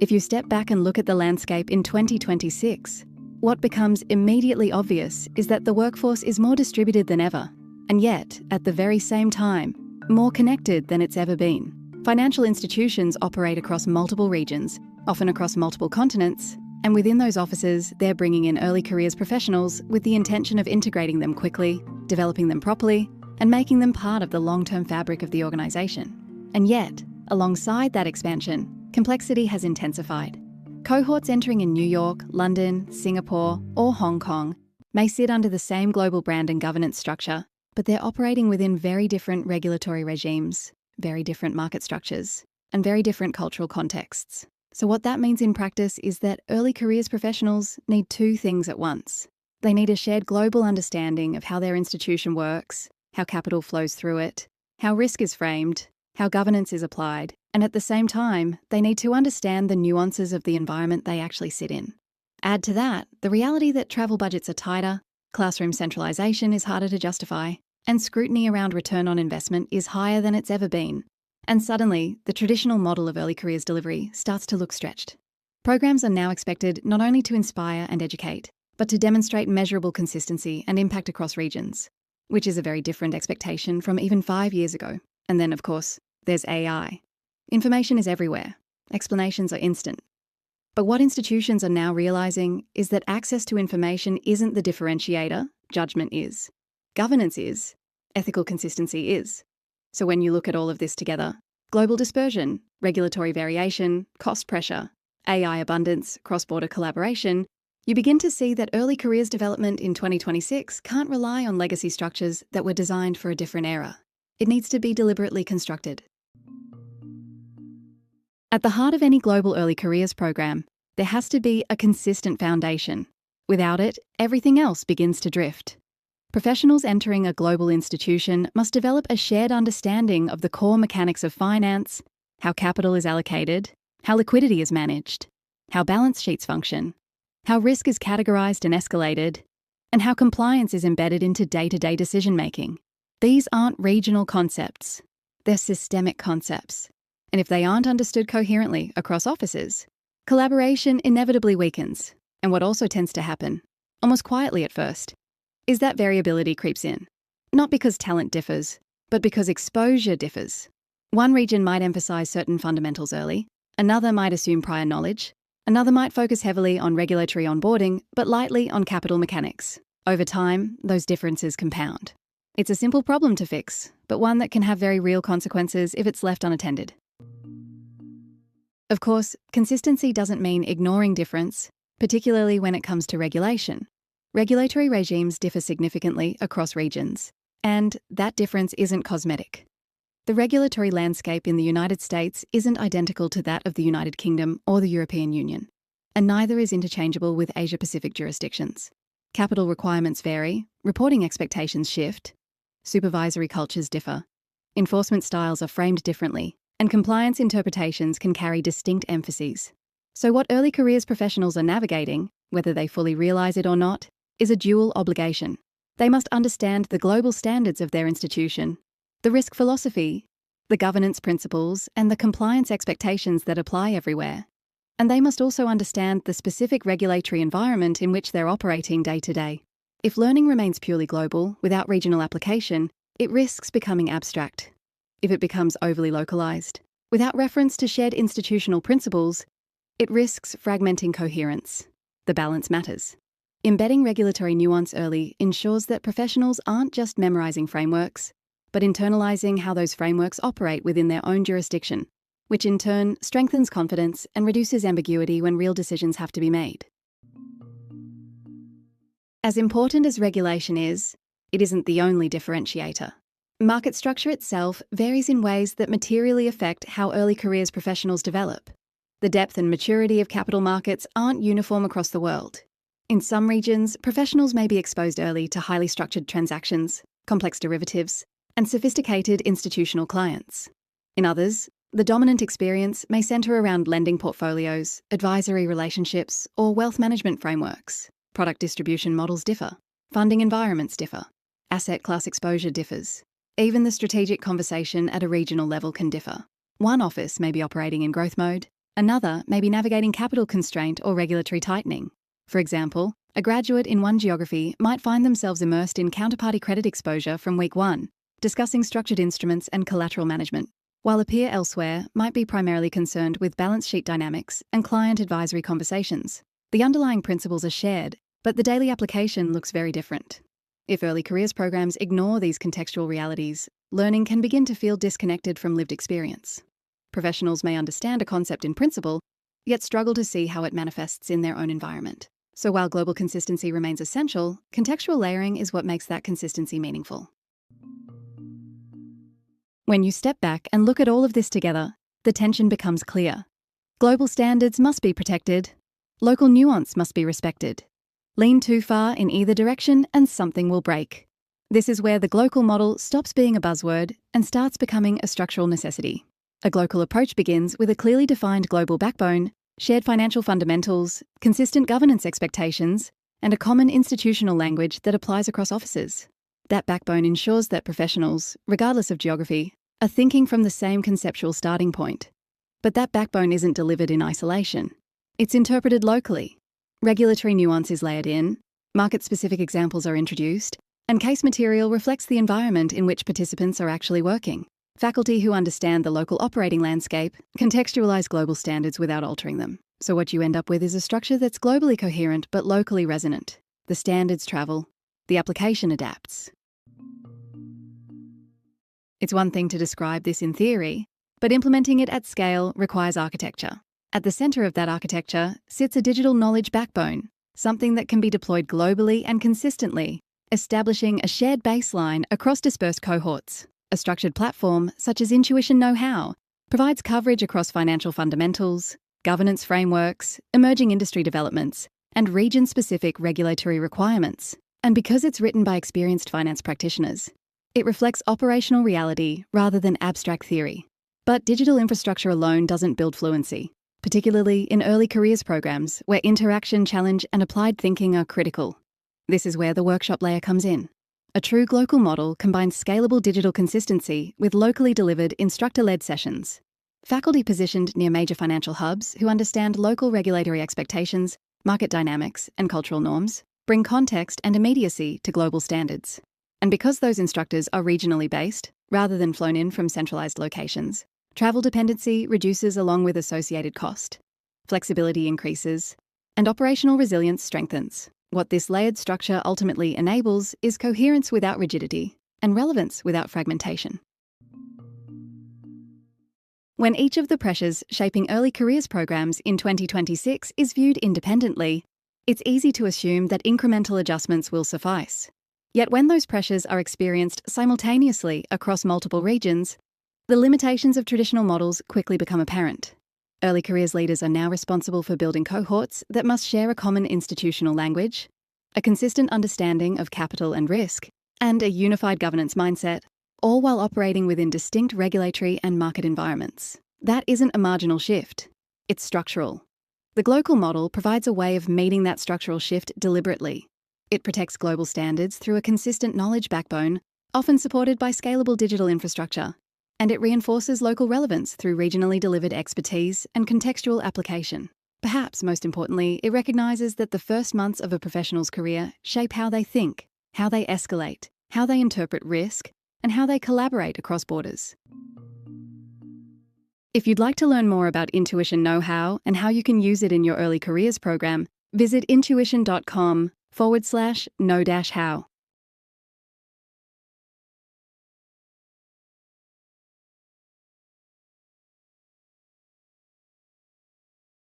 If you step back and look at the landscape in 2026, what becomes immediately obvious is that the workforce is more distributed than ever, and yet, at the very same time, more connected than it's ever been. Financial institutions operate across multiple regions, often across multiple continents, and within those offices, they're bringing in early careers professionals with the intention of integrating them quickly, developing them properly, and making them part of the long-term fabric of the organisation. And yet, alongside that expansion, complexity has intensified. Cohorts entering in New York, London, Singapore, or Hong Kong may sit under the same global brand and governance structure, but they're operating within very different regulatory regimes, very different market structures, and very different cultural contexts. So what that means in practice is that early careers professionals need two things at once. They need a shared global understanding of how their institution works, how capital flows through it, how risk is framed, how governance is applied, and at the same time, they need to understand the nuances of the environment they actually sit in. Add to that the reality that travel budgets are tighter, classroom centralisation is harder to justify, and scrutiny around return on investment is higher than it's ever been. And suddenly, the traditional model of early careers delivery starts to look stretched. Programs are now expected not only to inspire and educate, but to demonstrate measurable consistency and impact across regions, which is a very different expectation from even 5 years ago. And then, of course, there's AI. Information is everywhere. Explanations are instant. But what institutions are now realising is that access to information isn't the differentiator, judgment is. Governance is. Ethical consistency is. So when you look at all of this together, global dispersion, regulatory variation, cost pressure, AI abundance, cross-border collaboration, you begin to see that early careers development in 2026 can't rely on legacy structures that were designed for a different era. It needs to be deliberately constructed. At the heart of any global early careers program, there has to be a consistent foundation. Without it, everything else begins to drift. Professionals entering a global institution must develop a shared understanding of the core mechanics of finance, how capital is allocated, how liquidity is managed, how balance sheets function, how risk is categorised and escalated, and how compliance is embedded into day-to-day decision-making. These aren't regional concepts, they're systemic concepts. And if they aren't understood coherently across offices, collaboration inevitably weakens. And what also tends to happen, almost quietly at first, is that variability creeps in. Not because talent differs, but because exposure differs. One region might emphasise certain fundamentals early, another might assume prior knowledge, another might focus heavily on regulatory onboarding, but lightly on capital mechanics. Over time, those differences compound. It's a simple problem to fix, but one that can have very real consequences if it's left unattended. Of course, consistency doesn't mean ignoring difference, particularly when it comes to regulation. Regulatory regimes differ significantly across regions, and that difference isn't cosmetic. The regulatory landscape in the United States isn't identical to that of the United Kingdom or the European Union, and neither is interchangeable with Asia-Pacific jurisdictions. Capital requirements vary, reporting expectations shift, supervisory cultures differ, enforcement styles are framed differently, and compliance interpretations can carry distinct emphases. So what early careers professionals are navigating, whether they fully realise it or not, is a dual obligation. They must understand the global standards of their institution, the risk philosophy, the governance principles, and the compliance expectations that apply everywhere. And they must also understand the specific regulatory environment in which they're operating day to day. If learning remains purely global, without regional application, it risks becoming abstract. If it becomes overly localised, without reference to shared institutional principles, it risks fragmenting coherence. The balance matters. Embedding regulatory nuance early ensures that professionals aren't just memorising frameworks, but internalising how those frameworks operate within their own jurisdiction, which in turn strengthens confidence and reduces ambiguity when real decisions have to be made. As important as regulation is, it isn't the only differentiator. Market structure itself varies in ways that materially affect how early careers professionals develop. The depth and maturity of capital markets aren't uniform across the world. In some regions, professionals may be exposed early to highly structured transactions, complex derivatives, and sophisticated institutional clients. In others, the dominant experience may centre around lending portfolios, advisory relationships, or wealth management frameworks. Product distribution models differ. Funding environments differ. Asset class exposure differs. Even the strategic conversation at a regional level can differ. One office may be operating in growth mode, Another may be navigating capital constraint or regulatory tightening. For example, a graduate in one geography might find themselves immersed in counterparty credit exposure from week one, discussing structured instruments and collateral management, while a peer elsewhere might be primarily concerned with balance sheet dynamics and client advisory conversations. The underlying principles are shared, but the daily application looks very different. If early careers programs ignore these contextual realities, learning can begin to feel disconnected from lived experience. Professionals may understand a concept in principle, yet struggle to see how it manifests in their own environment. So while global consistency remains essential, contextual layering is what makes that consistency meaningful. When you step back and look at all of this together, the tension becomes clear. Global standards must be protected. Local nuance must be respected. Lean too far in either direction and something will break. This is where the glocal model stops being a buzzword and starts becoming a structural necessity. A glocal approach begins with a clearly defined global backbone, shared financial fundamentals, consistent governance expectations, and a common institutional language that applies across offices. That backbone ensures that professionals, regardless of geography, are thinking from the same conceptual starting point. But that backbone isn't delivered in isolation. It's interpreted locally. Regulatory nuance is layered in, market-specific examples are introduced, and case material reflects the environment in which participants are actually working. Faculty who understand the local operating landscape contextualize global standards without altering them. So what you end up with is a structure that's globally coherent but locally resonant. The standards travel, the application adapts. It's one thing to describe this in theory, but implementing it at scale requires architecture. At the centre of that architecture sits a digital knowledge backbone, something that can be deployed globally and consistently, establishing a shared baseline across dispersed cohorts. A structured platform, such as Intuition Know-How, provides coverage across financial fundamentals, governance frameworks, emerging industry developments, and region-specific regulatory requirements. And because it's written by experienced finance practitioners, it reflects operational reality rather than abstract theory. But digital infrastructure alone doesn't build fluency, particularly in early careers programs where interaction, challenge, and applied thinking are critical. This is where the workshop layer comes in. A true glocal model combines scalable digital consistency with locally delivered instructor-led sessions. Faculty positioned near major financial hubs who understand local regulatory expectations, market dynamics, and cultural norms bring context and immediacy to global standards. And because those instructors are regionally based, rather than flown in from centralised locations, travel dependency reduces along with associated cost. Flexibility increases, and operational resilience strengthens. What this layered structure ultimately enables is coherence without rigidity and relevance without fragmentation. When each of the pressures shaping early careers programs in 2026 is viewed independently, it's easy to assume that incremental adjustments will suffice. Yet when those pressures are experienced simultaneously across multiple regions, the limitations of traditional models quickly become apparent. Early careers leaders are now responsible for building cohorts that must share a common institutional language, a consistent understanding of capital and risk, and a unified governance mindset, all while operating within distinct regulatory and market environments. That isn't a marginal shift, it's structural. The glocal model provides a way of meeting that structural shift deliberately. It protects global standards through a consistent knowledge backbone, often supported by scalable digital infrastructure, and it reinforces local relevance through regionally delivered expertise and contextual application. Perhaps most importantly, it recognises that the first months of a professional's career shape how they think, how they escalate, how they interpret risk, and how they collaborate across borders. If you'd like to learn more about Intuition Know-How and how you can use it in your early careers program, visit intuition.com/know-how.